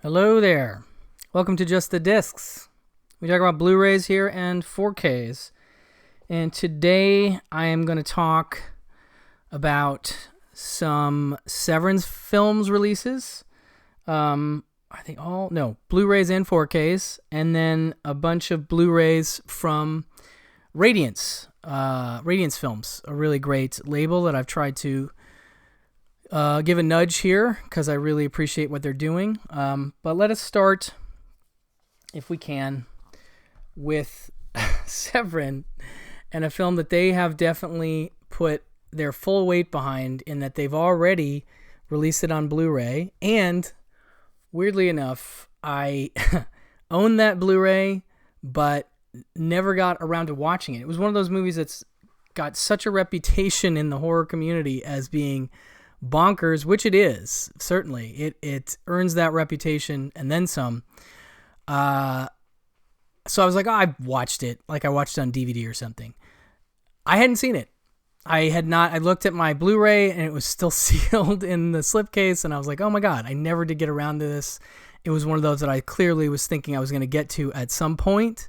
Hello there. Welcome to Just the Discs. We talk about Blu-rays here and 4Ks. And today I am going to talk about some Severin Films releases. Blu-rays and 4Ks, and then a bunch of Blu-rays from Radiance. Radiance Films, a really great label that I've tried to give a nudge here because I really appreciate what they're doing. But let us start, if we can, with Severin and a film that they have definitely put their full weight behind, in that they've already released it on Blu-ray. And weirdly enough, I own that Blu-ray, but never got around to watching it. It was one of those movies that's got such a reputation in the horror community as being bonkers, which it is, certainly. It earns that reputation and then some. So I was like, I watched it. Like I watched it on DVD or something. I hadn't seen it. I had not. I looked at my Blu-ray and it was still sealed in the slipcase, and I was like, oh my God, I never did get around to this. It was one of those that I clearly was thinking I was going to get to at some point.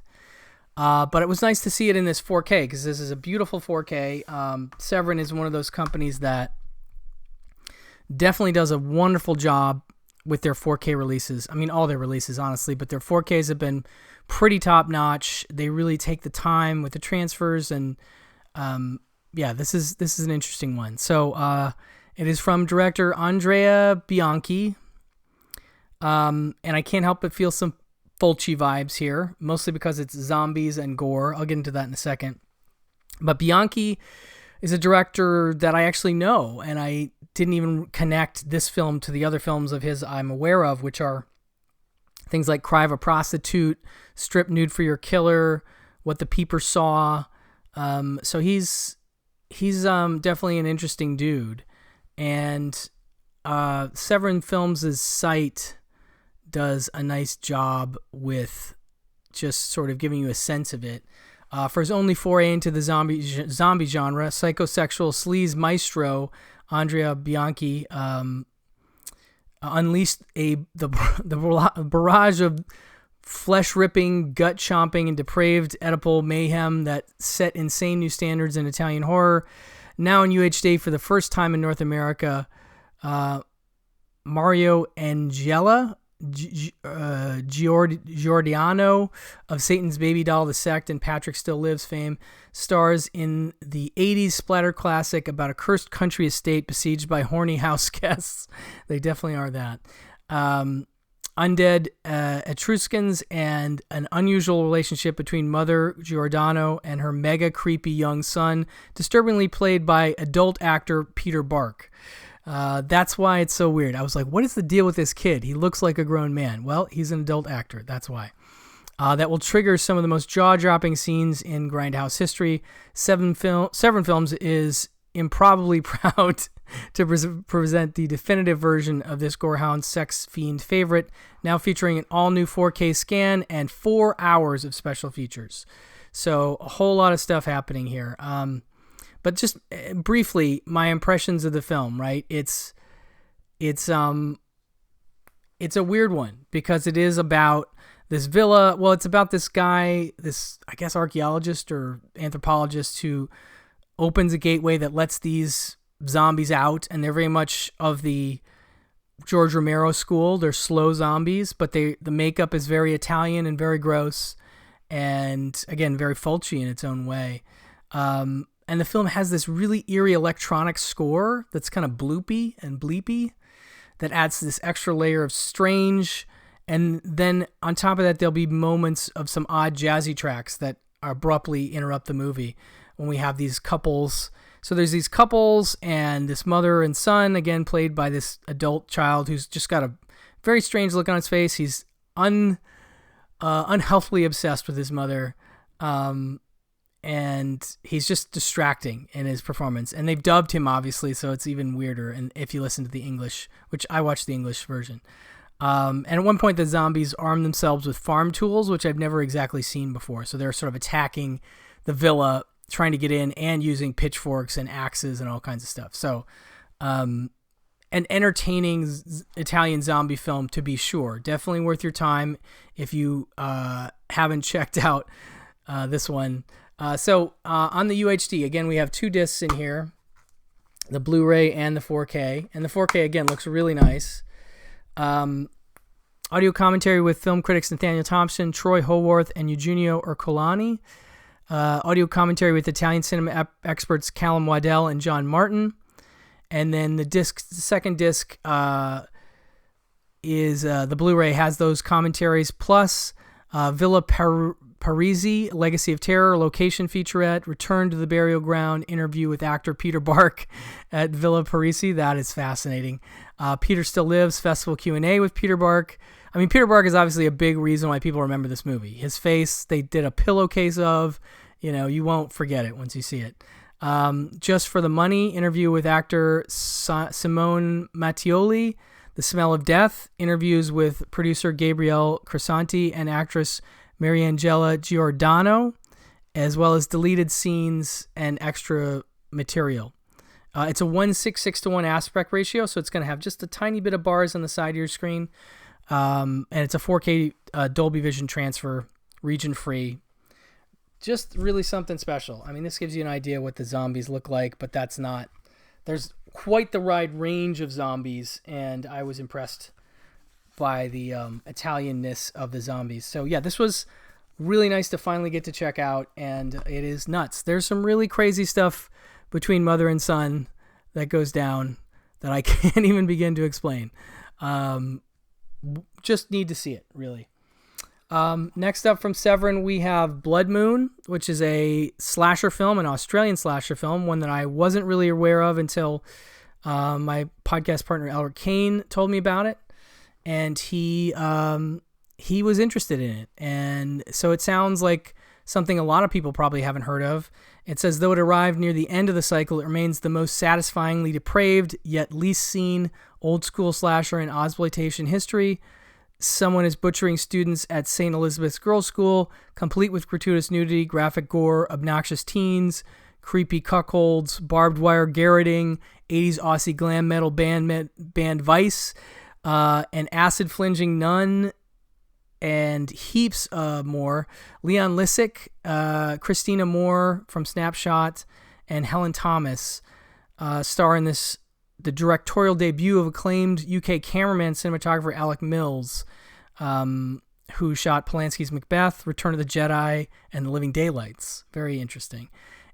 But it was nice to see it in this 4K, because this is a beautiful 4K. Severin is one of those companies that definitely does a wonderful job with their 4K releases. I mean, all their releases, honestly, but their 4Ks have been pretty top notch. They really take the time with the transfers, and this is an interesting one. So it is from director Andrea Bianchi, and I can't help but feel some Fulci vibes here, mostly because it's zombies and gore. I'll get into that in a second. But Bianchi is a director that I actually know, and I didn't even connect this film to the other films of his I'm aware of, which are things like Cry of a Prostitute, Strip Nude for Your Killer, What the Peeper Saw. So he's definitely an interesting dude. And Severin Films' site does a nice job with just sort of giving you a sense of it. For his only foray into the zombie genre, psychosexual sleaze maestro Andrea Bianchi unleashed the barrage of flesh-ripping, gut-chomping, and depraved Oedipal mayhem that set insane new standards in Italian horror. Now in UHD for the first time in North America, Mario Angela Giordano of Satan's Baby Doll, The Sect, and Patrick Still Lives fame stars in the 80s splatter classic about a cursed country estate besieged by horny house guests. They definitely are that. Undead Etruscans and an unusual relationship between Mother Giordano and her mega creepy young son, disturbingly played by adult actor Peter Bark. That's why it's so weird. I was like, what is the deal with this kid? He looks like a grown man. Well, he's an adult actor. That's why. That will trigger some of the most jaw-dropping scenes in Grindhouse history. Severin Films is improbably proud to present the definitive version of this gorehound sex fiend favorite, now featuring an all-new 4K scan and 4 hours of special features. So a whole lot of stuff happening here. But just briefly, my impressions of the film, right? It's a weird one because it is about this villa. Well, it's about this guy, this, I guess, archaeologist or anthropologist who opens a gateway that lets these zombies out, and they're very much of the George Romero school. They're slow zombies, but the makeup is very Italian and very gross, and again, very Fulci in its own way. And the film has this really eerie electronic score that's kind of bloopy and bleepy that adds this extra layer of strange. And then on top of that, there'll be moments of some odd jazzy tracks that abruptly interrupt the movie when we have these couples. So there's these couples and this mother and son, again, played by this adult child who's just got a very strange look on his face. He's unhealthily obsessed with his mother. And he's just distracting in his performance. And they've dubbed him, obviously, so it's even weirder. And if you listen to the English, which I watched the English version. And at one point, the zombies arm themselves with farm tools, which I've never exactly seen before. So they're sort of attacking the villa, trying to get in, and using pitchforks and axes and all kinds of stuff. So an entertaining Italian zombie film, to be sure. Definitely worth your time if you haven't checked out this one. So on the UHD, again, we have 2 discs in here, the Blu-ray and the 4K. And the 4K, again, looks really nice. Audio commentary with film critics Nathaniel Thompson, Troy Howarth, and Eugenio Ercolani. Audio commentary with Italian cinema experts Callum Waddell and John Martin. And then the second disc is the Blu-ray has those commentaries, plus Villa Parisi, Legacy of Terror, location featurette, Return to the Burial Ground, interview with actor Peter Bark at Villa Parisi. That is fascinating. Peter Still Lives, festival Q&A with Peter Bark. I mean, Peter Bark is obviously a big reason why people remember this movie. His face, they did a pillowcase of, you won't forget it once you see it. Just for the Money, interview with actor Simone Mattioli. The Smell of Death, interviews with producer Gabriele Crisanti and actress Mariangela Giordano, as well as deleted scenes and extra material. It's a 1:6:6:1 aspect ratio, so it's going to have just a tiny bit of bars on the side of your screen. And it's a 4K Dolby Vision transfer, region-free. Just really something special. I mean, this gives you an idea what the zombies look like, but that's not... There's quite the wide range of zombies, and I was impressed by the Italianness of the zombies. So yeah, this was really nice to finally get to check out, and it is nuts. There's some really crazy stuff between mother and son that goes down that I can't even begin to explain. Just need to see it, really. Next up from Severin, we have Blood Moon, which is a slasher film, an Australian slasher film, one that I wasn't really aware of until my podcast partner Albert Kane told me about it, and he was interested in it. And so it sounds like something a lot of people probably haven't heard of. It says, though it arrived near the end of the cycle, it remains the most satisfyingly depraved, yet least seen, old-school slasher in Ozploitation history. Someone is butchering students at St. Elizabeth's Girls' School, complete with gratuitous nudity, graphic gore, obnoxious teens, creepy cuckolds, barbed wire garroting, 80s Aussie glam metal band Vice, an acid-flinging nun, and heaps more. Leon Lissick, Christina Moore from Snapshot, and Helen Thomas star in this, the directorial debut of acclaimed UK cameraman and cinematographer Alec Mills, who shot Polanski's Macbeth, Return of the Jedi, and The Living Daylights. Very interesting.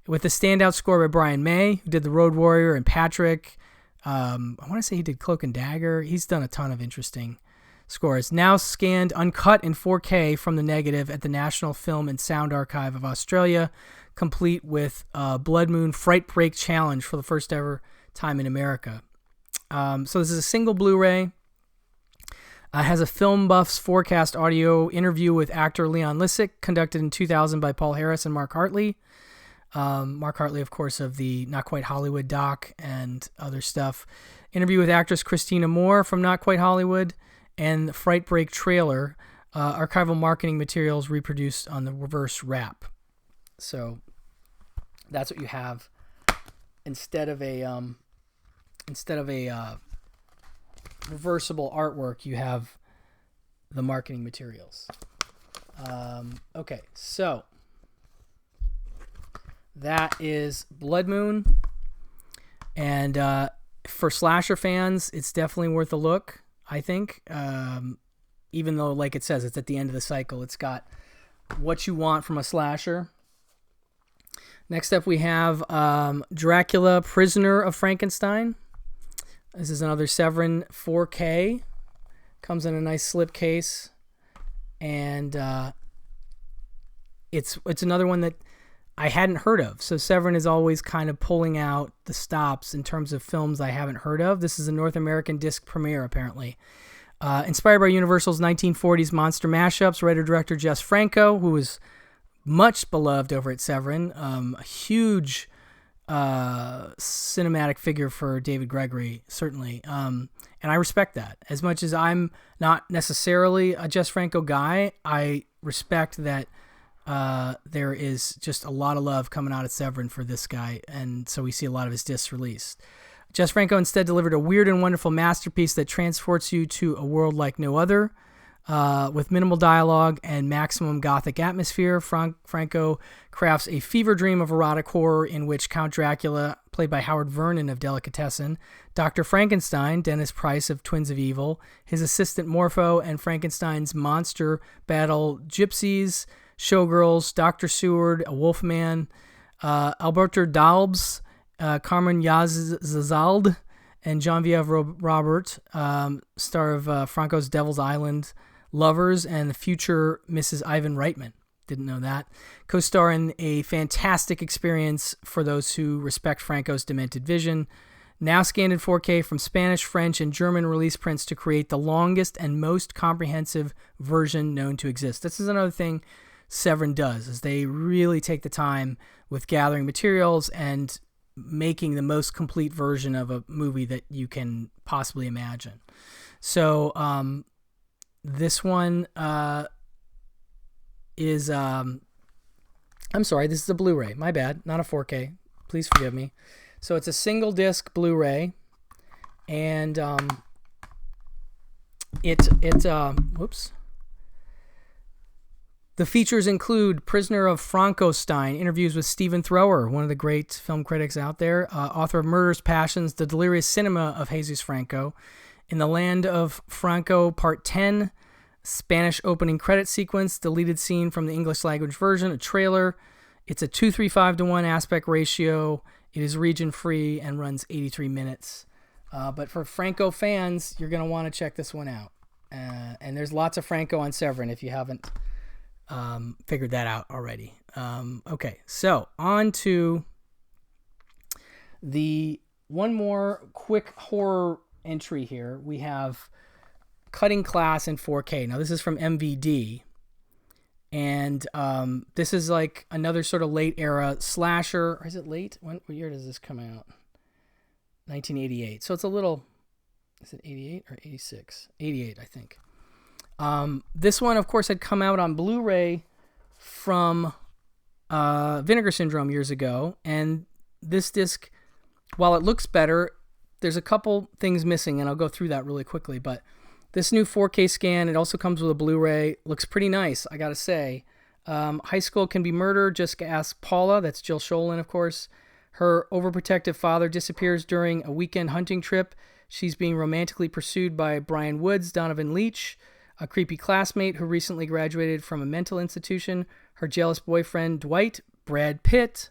With a standout score by Brian May, who did The Road Warrior and Patrick. I want to say he did Cloak and Dagger. He's done a ton of interesting scores. Now scanned uncut in 4K from the negative at the National Film and Sound Archive of Australia, complete with Blood Moon Fright Break Challenge for the first ever time in America. So this is a single Blu-ray. Has a Film Buffs forecast audio interview with actor Leon Lissick, conducted in 2000 by Paul Harris and Mark Hartley. Mark Hartley, of course, of the Not Quite Hollywood doc and other stuff. Interview with actress Christina Moore from Not Quite Hollywood, and the Fright Break trailer. Archival marketing materials reproduced on the reverse wrap. So that's what you have instead of a reversible artwork. You have the marketing materials. Okay, so that is Blood Moon, and for slasher fans, it's definitely worth a look, I think. Even though, like it says, it's at the end of the cycle, it's got what you want from a slasher. Next up, we have Dracula, Prisoner of Frankenstein. This is another Severin 4K. Comes in a nice slipcase, and it's another one that I hadn't heard of. So Severin is always kind of pulling out the stops in terms of films I haven't heard of. This is a North American disc premiere, apparently. Inspired by Universal's 1940s monster mashups, writer-director Jess Franco, who was much beloved over at Severin, a huge cinematic figure for David Gregory, certainly. And I respect that. As much as I'm not necessarily a Jess Franco guy, I respect that there is just a lot of love coming out of Severin for this guy, and so we see a lot of his discs released. Jess Franco instead delivered a weird and wonderful masterpiece that transports you to a world like no other. With minimal dialogue and maximum gothic atmosphere, Franco crafts a fever dream of erotic horror in which Count Dracula, played by Howard Vernon of Delicatessen, Dr. Frankenstein, Dennis Price of Twins of Evil, his assistant Morpho, and Frankenstein's monster battle gypsies, showgirls, Dr. Seward, a wolfman, Alberto Dalbs, Carmen Yazald, and Genevieve Robert, star of Franco's Devil's Island, Lovers, and the future Mrs. Ivan Reitman. Didn't know that. Co-star in a fantastic experience for those who respect Franco's demented vision. Now scanned in 4K from Spanish, French, and German release prints to create the longest and most comprehensive version known to exist. This is another thing Severin does, is they really take the time with gathering materials and making the most complete version of a movie that you can possibly imagine. So, this one is, I'm sorry, this is a Blu-ray. My bad, not a 4K. Please forgive me. So it's a single disc Blu-ray, and whoops. The features include Prisoner of Frankenstein, interviews with Stephen Thrower, one of the great film critics out there, author of Murderous Passions, The Delirious Cinema of Jesus Franco, In the Land of Franco, Part 10, Spanish opening credit sequence, deleted scene from the English language version, a trailer. It's a 2:3:5:1 aspect ratio. It is region-free and runs 83 minutes. But for Franco fans, you're going to want to check this one out. And there's lots of Franco on Severin if you haven't figured that out already. Okay, so on to the one more quick horror entry here. We have Cutting Class in 4K. Now, this is from MVD. And this is like another sort of late era slasher. Or is it late? What year does this come out? 1988. So it's a little... Is it 88 or 86? 88, I think. This one, of course, had come out on Blu-ray from Vinegar Syndrome years ago. And this disc, while it looks better, there's a couple things missing, and I'll go through that really quickly. But this new 4K scan, it also comes with a Blu-ray. Looks pretty nice, I gotta say. High School Can Be Murder. Just ask Paula. That's Jill Sholin, of course. Her overprotective father disappears during a weekend hunting trip. She's being romantically pursued by Brian Woods, Donovan Leitch, a creepy classmate who recently graduated from a mental institution. Her jealous boyfriend, Dwight, Brad Pitt,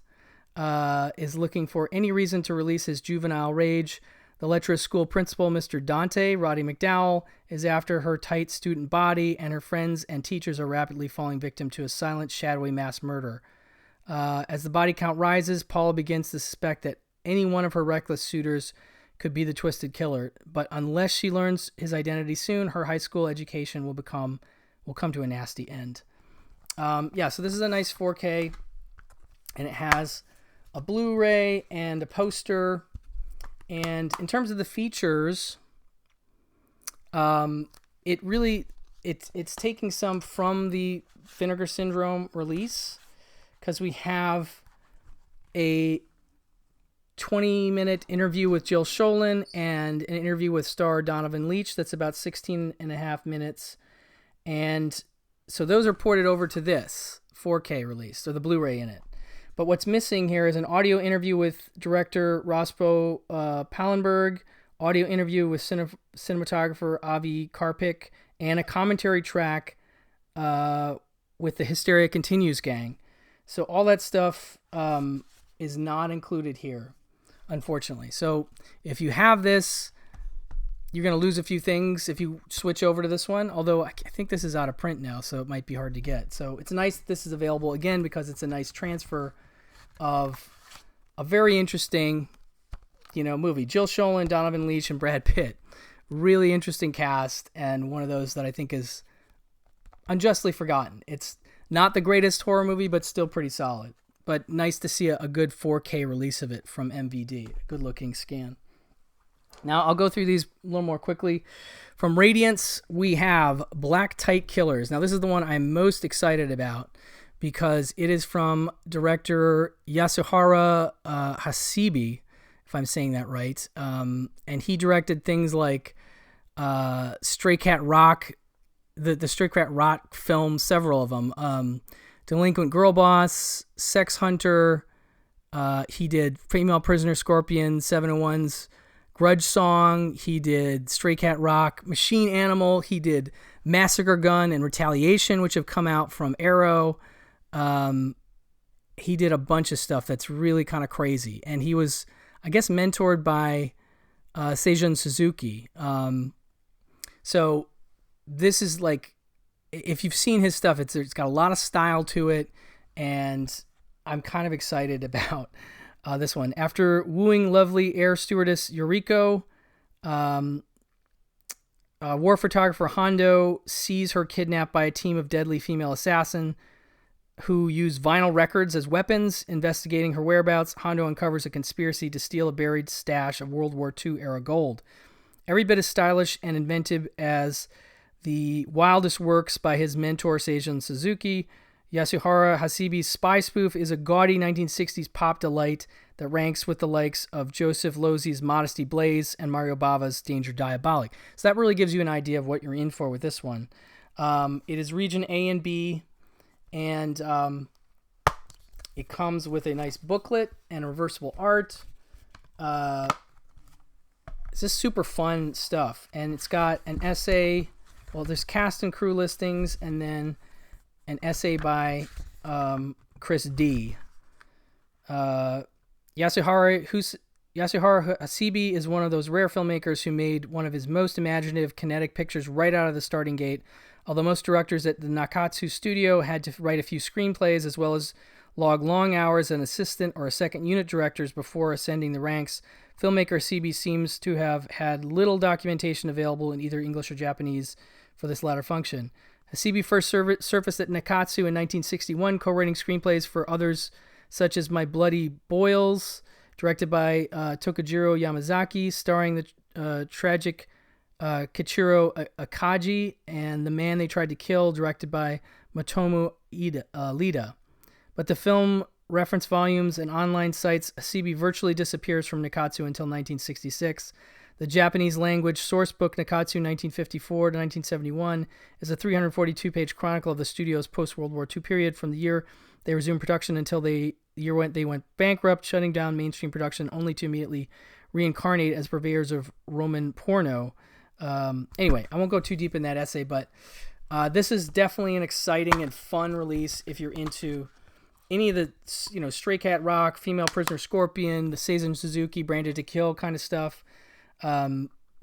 is looking for any reason to release his juvenile rage. The lecherous school principal, Mr. Dante, Roddy McDowell, is after her tight student body, and her friends and teachers are rapidly falling victim to a silent, shadowy mass murder. As the body count rises, Paula begins to suspect that any one of her reckless suitors could be the twisted killer. But unless she learns his identity soon, her high school education will come to a nasty end. So this is a nice 4K, and it has a Blu-ray and a poster. And in terms of the features, it's taking some from the Vinegar Syndrome release, because we have a 20-minute interview with Jill Sholin and an interview with star Donovan Leitch that's about 16 and a half minutes. And so those are ported over to this 4K release, so the Blu-ray in it. But what's missing here is an audio interview with director Rospo Pallenberg, audio interview with cinematographer Avi Karpik, and a commentary track with the Hysteria Continues gang. So all that stuff is not included here, unfortunately. So if you have this, you're going to lose a few things if you switch over to this one, although I think this is out of print now, so it might be hard to get. So it's nice this is available, again, because it's a nice transfer of a very interesting, movie. Jill Sholin, Donovan Leitch, and Brad Pitt. Really interesting cast, and one of those that I think is unjustly forgotten. It's not the greatest horror movie, but still pretty solid. But nice to see a good 4K release of it from MVD. Good looking scan. Now I'll go through these a little more quickly. From Radiance, we have Black Tight Killers. Now this is the one I'm most excited about, because it is from director Yasuhara Hasibi, if I'm saying that right. And he directed things like Stray Cat Rock, the Stray Cat Rock films, several of them. Delinquent Girl Boss, Sex Hunter. He did Female Prisoner Scorpion, 701's Grudge Song. He did Stray Cat Rock, Machine Animal. He did Massacre Gun and Retaliation, which have come out from Arrow. He did a bunch of stuff that's really kind of crazy. And he was, I guess, mentored by Seijun Suzuki. So this is like, if you've seen his stuff, it's got a lot of style to it, and I'm kind of excited about this one. After wooing lovely air stewardess Yuriko, war photographer Hondo sees her kidnapped by a team of deadly female assassin who use vinyl records as weapons. Investigating her whereabouts, Hondo uncovers a conspiracy to steal a buried stash of World War II era gold. Every bit as stylish and inventive as the wildest works by his mentor Seijun Suzuki, Yasuhara Hasibi's spy spoof is a gaudy 1960s pop delight that ranks with the likes of Joseph Losey's Modesty Blaze and Mario Bava's Danger Diabolic. So that really gives you an idea of what you're in for with this one. It is region A and B, and it comes with a nice booklet and reversible art. It's just super fun stuff, and it's got an essay. Well, there's cast and crew listings, and then an essay by Chris D. Yasuhara Hasibi is one of those rare filmmakers who made one of his most imaginative kinetic pictures right out of the starting gate. Although most directors at the Nakatsu studio had to write a few screenplays as well as log long hours as an assistant or a second unit directors before ascending the ranks, filmmaker Hasibi seems to have had little documentation available in either English or Japanese for this latter function. Hasibi first surfaced at Nakatsu in 1961, co-writing screenplays for others such as My Bloody Boils, directed by Tokujiro Yamazaki, starring the tragic Kichiro Akagi, and The Man They Tried to Kill, directed by Matomu Lida. But the film reference volumes and online sites, Hasibi virtually disappears from Nakatsu until 1966. The Japanese language sourcebook Nakatsu 1954 to 1971 is a 342-page chronicle of the studio's post-World War II period from the year they resumed production until they went bankrupt, shutting down mainstream production only to immediately reincarnate as purveyors of Roman porno. Anyway, I won't go too deep in that essay, but this is definitely an exciting and fun release if you're into any of the, Stray Cat Rock, Female Prisoner Scorpion, the Seijun Suzuki, Branded to Kill kind of stuff.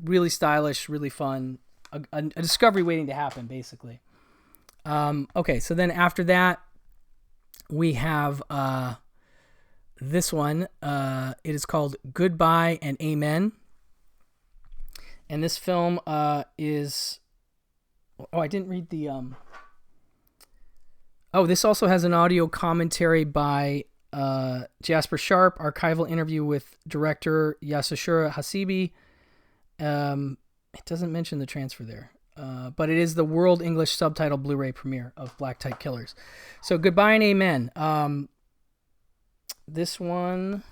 Really stylish, really fun, a discovery waiting to happen, basically. Okay, so then after that, we have this one. It is called Goodbye and Amen. And this film is... Oh, I didn't read the... Oh, this also has an audio commentary by Jasper Sharp, archival interview with director Yasuhara Hasibi. It doesn't mention the transfer there, but it is the world English subtitle Blu-ray premiere of Black Type Killers. So Goodbye and Amen. This one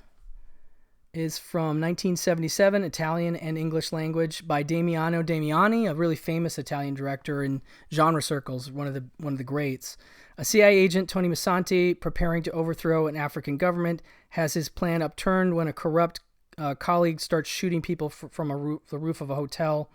is from 1977, Italian and English language, by Damiano Damiani, a really famous Italian director in genre circles, one of the greats. A CIA agent, Tony Masanti, preparing to overthrow an African government, has his plan upturned when a corrupt colleague starts shooting people from the roof of a hotel.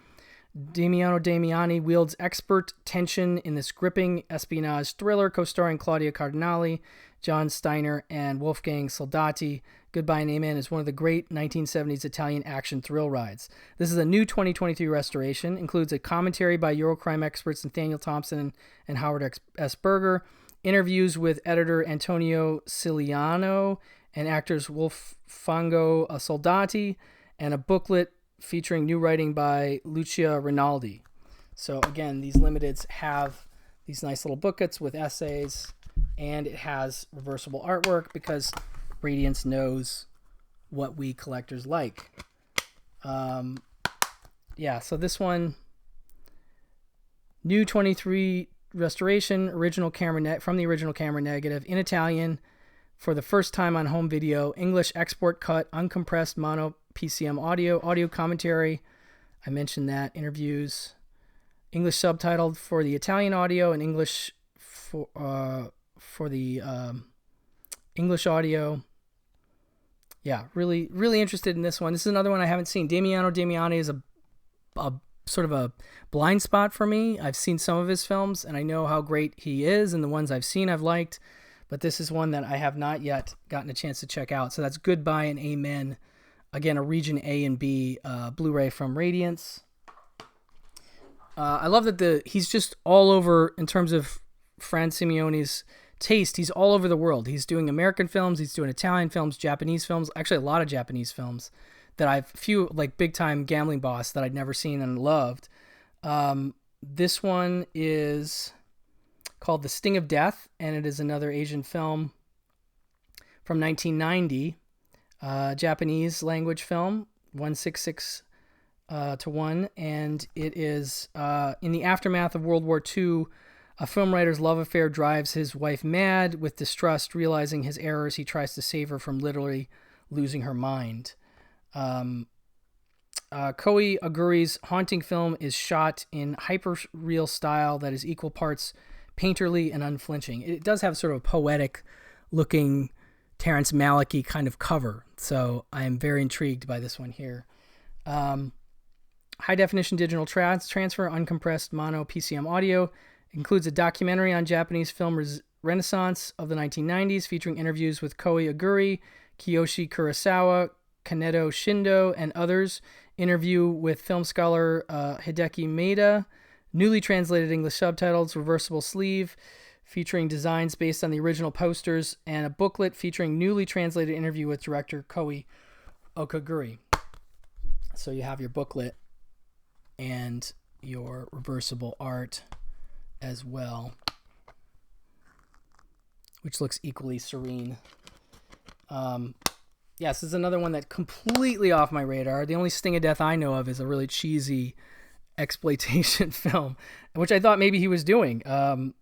Damiano Damiani wields expert tension in this gripping espionage thriller, co-starring Claudia Cardinale, John Steiner, and Wolfgang Soldati. Goodbye and Amen is one of the great 1970s Italian action thrill rides. This is a new 2023 restoration, includes a commentary by Eurocrime experts Nathaniel Thompson and Howard S. Berger, interviews with editor Antonio Ciliano and actors Wolfgango Soldati, and a booklet featuring new writing by Lucia Rinaldi. So again, these limiteds have these nice little booklets with essays, and it has reversible artwork because Radiance knows what we collectors like. So this one, new 23 restoration, from the original camera negative in Italian, for the first time on home video, English export cut, uncompressed mono PCM audio commentary. I mentioned that. Interviews. English subtitled for the Italian audio and English for the English audio. Yeah, really, really interested in this one. This is another one I haven't seen. Damiano Damiani is a sort of a blind spot for me. I've seen some of his films, and I know how great he is, and the ones I've seen I've liked, but this is one that I have not yet gotten a chance to check out. So that's Goodbye and Amen. Again, a Region A and B Blu-ray from Radiance. I love that he's just all over in terms of Fran Simeone's taste. He's all over the world. He's doing American films. He's doing Italian films, Japanese films. Actually, a lot of Japanese films that I've few like Big Time Gambling Boss that I'd never seen and loved. This one is called The Sting of Death, and it is another Asian film from 1990, Japanese language film, 166 to 1, and it is in the aftermath of World War II. A film writer's love affair drives his wife mad. With distrust, realizing his errors, he tries to save her from literally losing her mind. Koi Aguri's haunting film is shot in hyper-real style that is equal parts painterly and unflinching. It does have sort of a poetic-looking Terrence Malick-y kind of cover, so I am very intrigued by this one here. High-definition digital transfer, uncompressed mono PCM audio. Includes a documentary on Japanese film renaissance of the 1990s featuring interviews with Koi Aguri, Kiyoshi Kurosawa, Kaneto Shindo, and others. Interview with film scholar Hideki Maeda. Newly translated English subtitles, reversible sleeve, featuring designs based on the original posters, and a booklet featuring newly translated interview with director Koi Okaguri. So you have your booklet and your reversible art as well, which looks equally serene. Yes, this is another one that completely off my radar. The only Sting of Death I know of is a really cheesy exploitation film, which I thought maybe he was doing,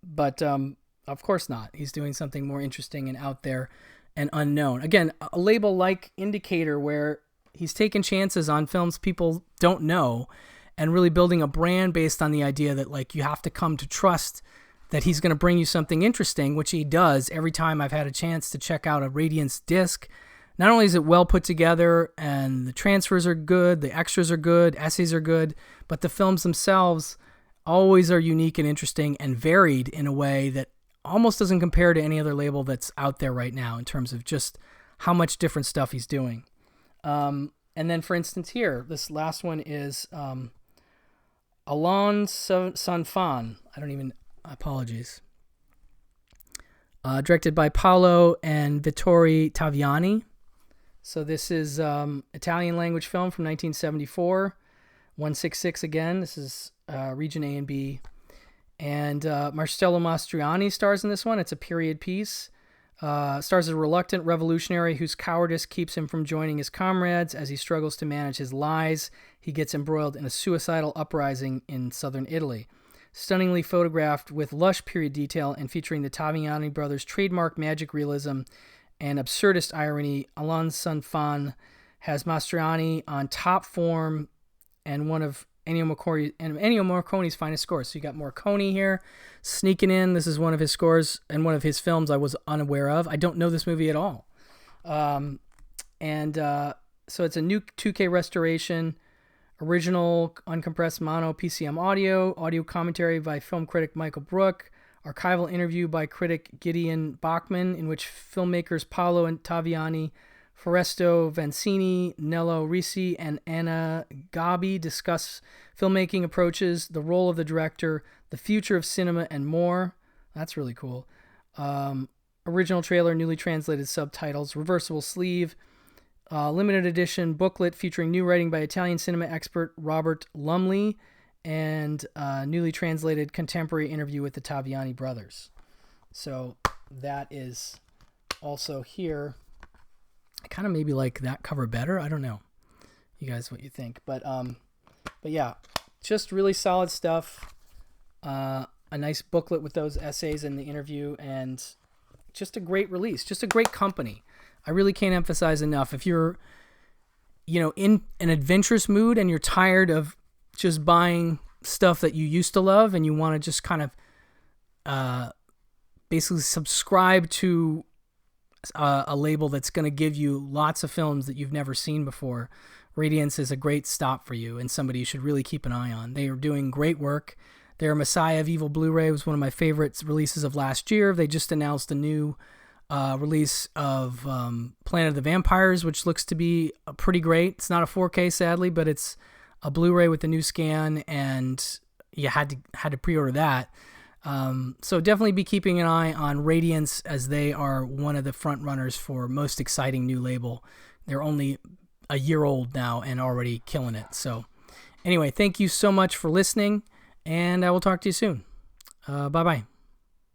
but of course not. He's doing something more interesting and out there and unknown. Again, a label like Indicator, where he's taking chances on films people don't know and really building a brand based on the idea that like you have to come to trust that he's going to bring you something interesting, which he does every time I've had a chance to check out a Radiance disc. Not only is it well put together and the transfers are good, the extras are good, essays are good, but the films themselves always are unique and interesting and varied in a way that almost doesn't compare to any other label that's out there right now in terms of just how much different stuff he's doing. And then, for instance, here, this last one is Alon Sanfan. Apologies. Directed by Paolo and Vittorio Taviani. So this is Italian language film from 1974. 166 again. This is Region A and B. And Marcello Mastroianni stars in this one. It's a period piece. Stars as a reluctant revolutionary whose cowardice keeps him from joining his comrades as he struggles to manage his lies. He gets embroiled in a suicidal uprising in southern Italy. Stunningly photographed with lush period detail and featuring the Taviani brothers' trademark magic realism and absurdist irony, Alon Sanfan has Mastroianni on top form and one of Ennio Morricone's finest scores. So you got Morricone here sneaking in. This is one of his scores and one of his films I was unaware of. I don't know this movie at all. So it's a new 2K restoration, original uncompressed mono PCM audio commentary by film critic Michael Brook, archival interview by critic Gideon Bachman, in which filmmakers Paolo and Taviani, Foresto Vancini, Nello Risi, and Anna Gabi discuss filmmaking approaches, the role of the director, the future of cinema, and more. That's really cool. Original trailer, newly translated subtitles, reversible sleeve, limited edition booklet featuring new writing by Italian cinema expert Robert Lumley, and newly translated contemporary interview with the Taviani brothers. So that is also here. I kind of maybe like that cover better. I don't know, you guys, what you think, but yeah, just really solid stuff. A nice booklet with those essays and the interview, and just a great release, just a great company. I really can't emphasize enough. If you're, in an adventurous mood and you're tired of just buying stuff that you used to love and you want to just kind of basically subscribe to a label that's going to give you lots of films that you've never seen before, Radiance is a great stop for you and somebody you should really keep an eye on. They are doing great work. Their Messiah of Evil Blu-ray was one of my favorite releases of last year. They just announced a new release of Planet of the Vampires, which looks to be pretty great. It's not a 4K, sadly, but it's a Blu-ray with the new scan, and you had to pre-order that. So definitely be keeping an eye on Radiance, as they are one of the front runners for most exciting new label. They're only a year old now and already killing it. So anyway, thank you so much for listening, and I will talk to you soon. Bye-bye.